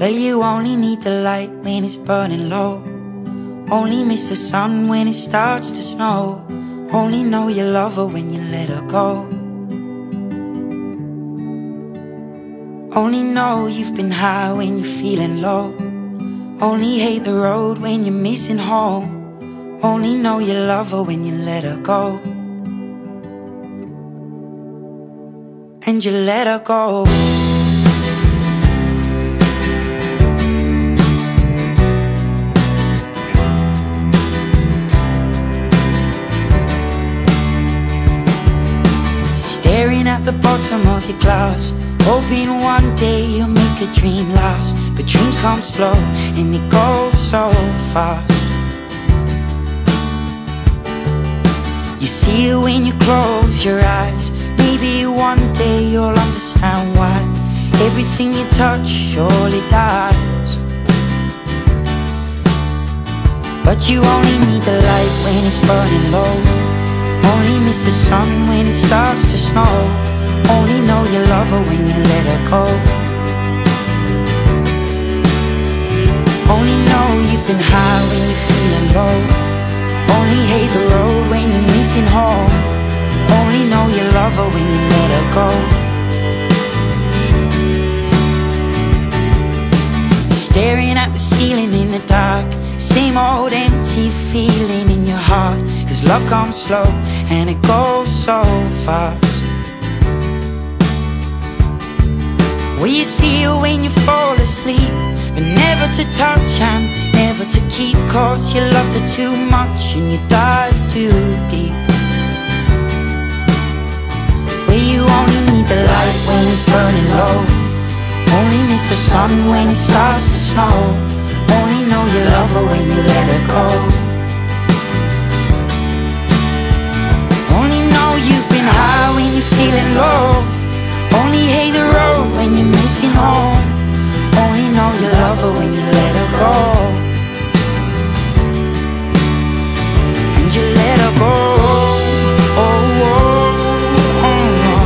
Well, you only need the light when it's burning low. Only miss the sun when it starts to snow. Only know you love her when you let her go. Only know you've been high when you're feeling low. Only hate the road when you're missing home. Only know you love her when you let her go. And you let her go. Staring at the bottom of your glass, hoping one day you'll make a dream last. But dreams come slow and they go so fast. You see it when you close your eyes. Maybe one day you'll understand why everything you touch surely dies. But you only need the light when it's burning low. Only miss the sun when it starts to snow. Only know you love her when you let her go. Only know you've been high when you're feeling low. Only hate the road when you're missing home. Only know you love her when you let her go. Staring at the ceiling in the dark, same old empty feeling in your heart. 'Cause love comes slow and it goes so fast. Well, you see her when you fall asleep, but never to touch and never to keep. 'Cause you loved her too much and you dive too deep. Well, you only need the light when it's burning low. Only miss the sun when it starts to snow. Only know you love her when you let her go. Only know you've been high when you're feeling low. Only hate the road when you're missing home. Only know you love her when you let her go. And you let her go. Oh, oh, oh, oh.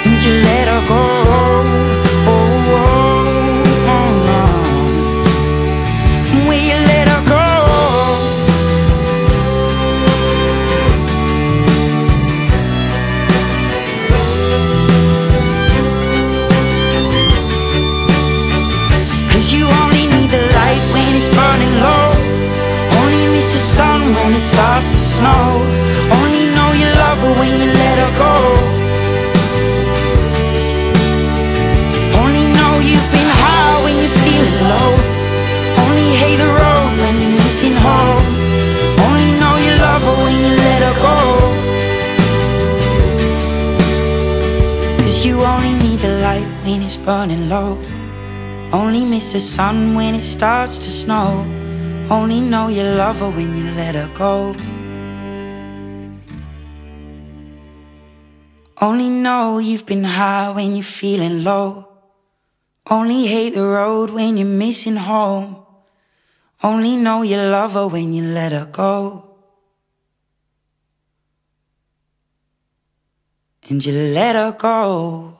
And you let her go. Oh, oh, oh, oh. Will you let her go? You only need the light when it's burning low. Only miss the sun when it starts to snow. Only know you love her when you let her go. Only know you've been high when you're feeling low. Only hate the road when you're missing home. Only know you love her when you let her go. 'Cause you only need the light when it's burning low. Only miss the sun when it starts to snow. Only know you love her when you let her go. Only know you've been high when you're feeling low. Only hate the road when you're missing home. Only know you love her when you let her go. And you let her go.